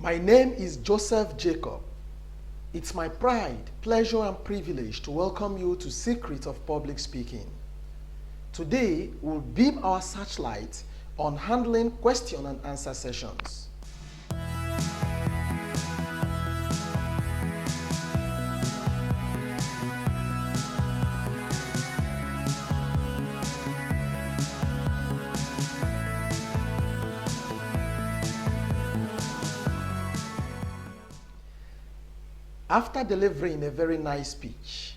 My name is Joseph Jacob. It's my pride, pleasure, and privilege to welcome you to Secret of Public Speaking. Today, we'll beam our searchlight on handling question and answer sessions. After delivering a very nice speech,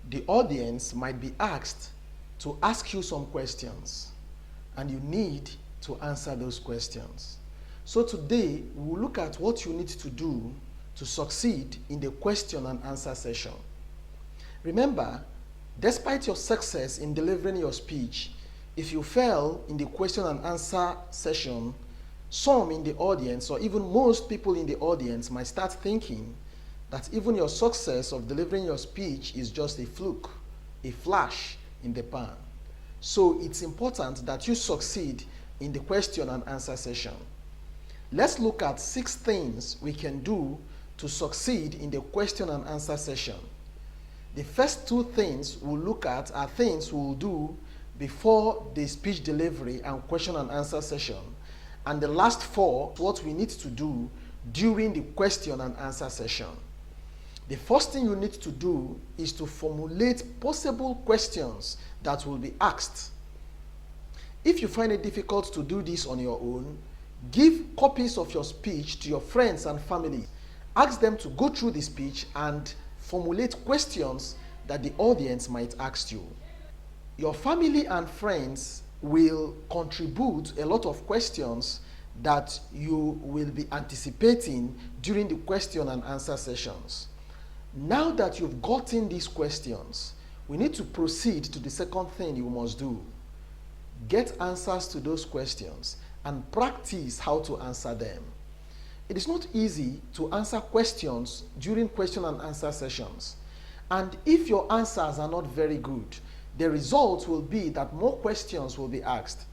the audience might be asked to ask you some questions, and you need to answer those questions. So today, we'll look at what you need to do to succeed in the question and answer session. Remember, despite your success in delivering your speech, if you fail in the question and answer session, some in the audience, or even most people in the audience, might start thinking that even your success of delivering your speech is just a fluke, a flash in the pan. So it's important that you succeed in the question and answer session. Let's look at 6 things we can do to succeed in the question and answer session. The first 2 things we'll look at are things we'll do before the speech delivery and question and answer session. And the last 4, what we need to do during the question and answer session. The first thing you need to do is to formulate possible questions that will be asked. If you find it difficult to do this on your own, give copies of your speech to your friends and family. Ask them to go through the speech and formulate questions that the audience might ask you. Your family and friends will contribute a lot of questions that you will be anticipating during the question and answer sessions. Now that you've gotten these questions, we need to proceed to the second thing you must do. Get answers to those questions and practice how to answer them. It is not easy to answer questions during question and answer sessions. And if your answers are not very good, the result will be that more questions will be asked.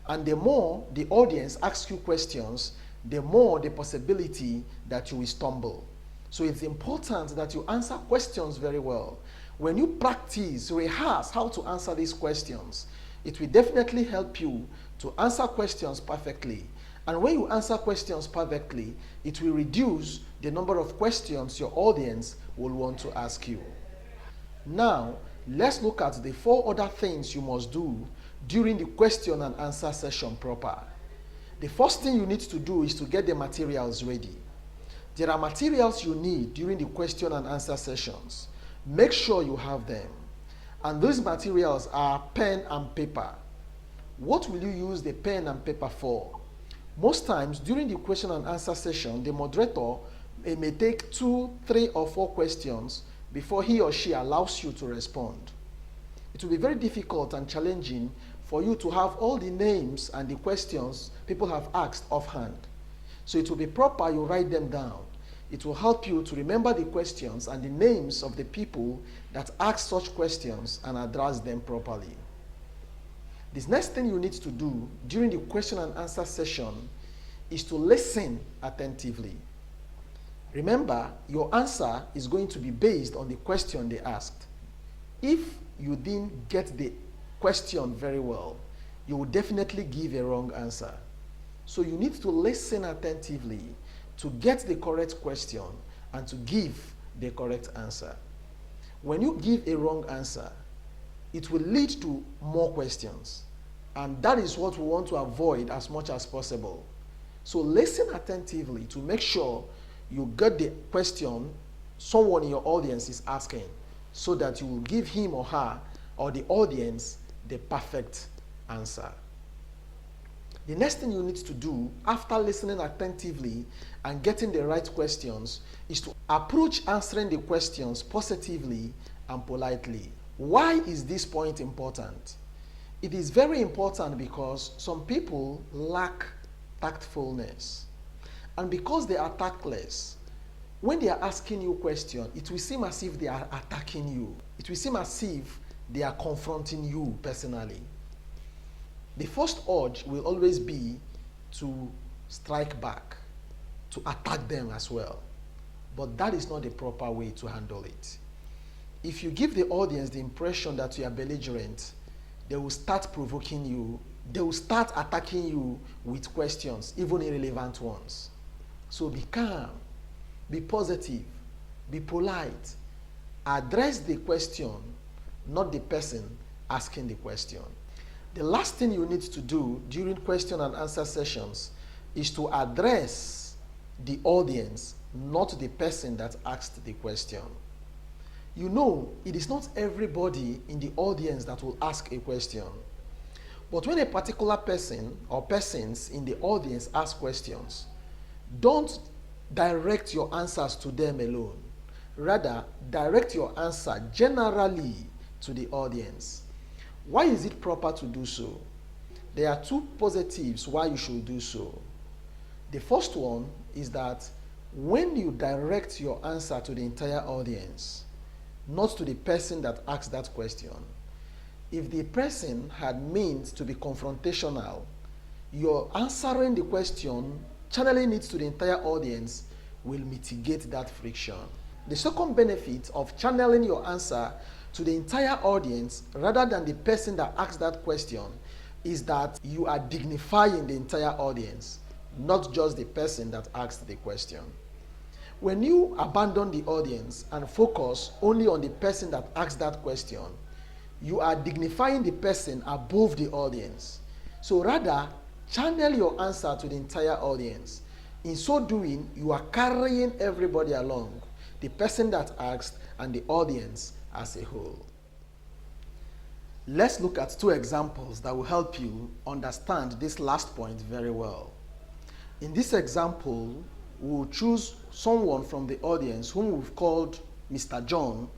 And the more the audience asks you questions, the more the possibility that you will stumble. So it's important that you answer questions very well. When you practice, rehearse how to answer these questions, it will definitely help you to answer questions perfectly. And when you answer questions perfectly, it will reduce the number of questions your audience will want to ask you. Now, let's look at the 4 other things you must do during the question and answer session proper. The first thing you need to do is to get the materials ready. There are materials you need during the question and answer sessions. Make sure you have them. And those materials are pen and paper. What will you use the pen and paper for? Most times during the question and answer session, the moderator may take 2, 3, or 4 questions before he or she allows you to respond. It will be very difficult and challenging for you to have all the names and the questions people have asked offhand. So it will be proper you write them down. It will help you to remember the questions and the names of the people that ask such questions and address them properly. This next thing you need to do during the question and answer session is to listen attentively. Remember, your answer is going to be based on the question they asked. If you didn't get the question very well, you will definitely give a wrong answer. So you need to listen attentively to get the correct question and to give the correct answer. When you give a wrong answer, it will lead to more questions. And that is what we want to avoid as much as possible. So listen attentively to make sure you get the question someone in your audience is asking, so that you will give him or her or the audience the perfect answer. The next thing you need to do after listening attentively and getting the right questions is to approach answering the questions positively and politely. Why is this point important? It is very important because some people lack tactfulness. And because they are tactless, when they are asking you questions, it will seem as if they are attacking you. It will seem as if they are confronting you personally. The first urge will always be to strike back. to attack them as well. But that is not the proper way to handle it. If you give the audience the impression that you are belligerent, they will start provoking you. They will start attacking you with questions, even irrelevant ones. So be calm, be positive, be polite. Address the question, not the person asking the question. The last thing you need to do during question and answer sessions is to address the audience, not the person that asked the question. You know, it is not everybody in the audience that will ask a question. But when a particular person or persons in the audience ask questions, don't direct your answers to them alone. Rather, direct your answer generally to the audience. Why is it proper to do so? There are two positives why you should do so. The first one is that when you direct your answer to the entire audience, not to the person that asked that question, if the person had meant to be confrontational, your answering the question, channeling it to the entire audience, will mitigate that friction. The second benefit of channeling your answer to the entire audience rather than the person that asked that question is that you are dignifying the entire audience, not just the person that asked the question. When you abandon the audience and focus only on the person that asked that question, you are dignifying the person above the audience. So rather, channel your answer to the entire audience. In so doing, you are carrying everybody along, the person that asked and the audience as a whole. Let's look at two examples that will help you understand this last point very well. In this example, we'll choose someone from the audience whom we've called Mr. John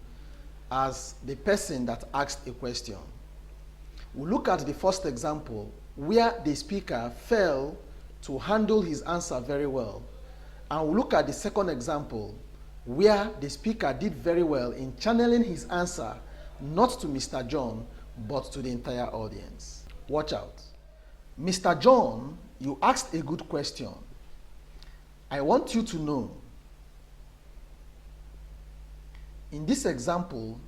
as the person that asked a question. We'll look at the first example where the speaker failed to handle his answer very well. And we'll look at the second example where the speaker did very well in channeling his answer not to Mr. John but to the entire audience. Watch out. Mr. John, you asked a good question. I want you to know. In this example,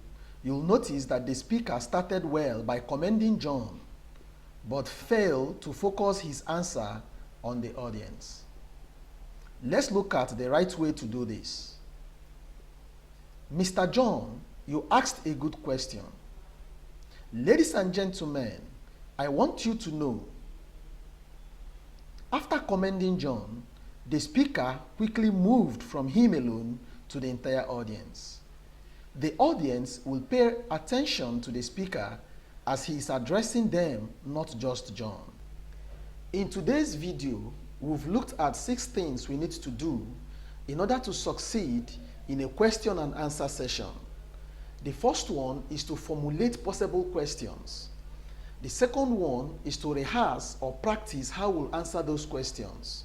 you'll notice that the speaker started well by commending John, but failed to focus his answer on the audience. Let's look at the right way to do this. Mr. John, you asked a good question. Ladies and gentlemen, I want you to know. After commending John, the speaker quickly moved from him alone to the entire audience. The audience will pay attention to the speaker as he is addressing them, not just John. In today's video, we've looked at 6 things we need to do in order to succeed in a question and answer session. The first one is to formulate possible questions. The second one is to rehearse or practice how we'll answer those questions.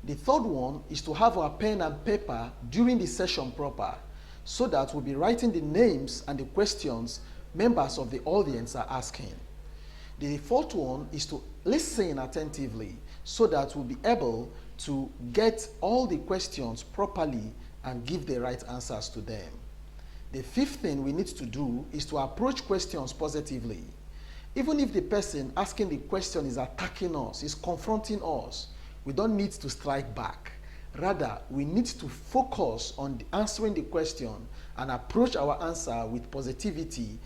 The third one is to have our pen and paper during the session proper, so that we'll be writing the names and the questions members of the audience are asking. The fourth one is to listen attentively, so that we'll be able to get all the questions properly and give the right answers to them. The fifth thing we need to do is to approach questions positively. Even if the person asking the question is attacking us, is confronting us, we don't need to strike back. Rather, we need to focus on answering the question and approach our answer with positivity.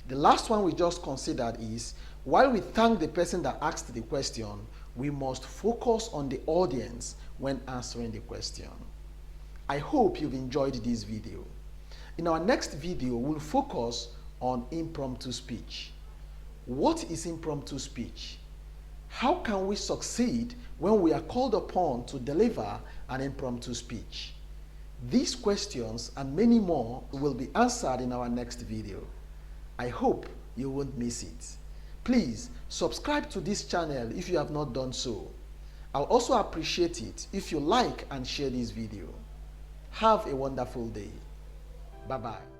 The last one we just considered is, while we thank the person that asked the question, we must focus on the audience when answering the question. I hope you've enjoyed this video. In our next video, we'll focus on impromptu speech. What is impromptu speech? How can we succeed when we are called upon to deliver an impromptu speech? These questions and many more will be answered in our next video. I hope you won't miss it. Please subscribe to this channel if you have not done so. I'll also appreciate it if you like and share this video. Have a wonderful day. Bye-bye.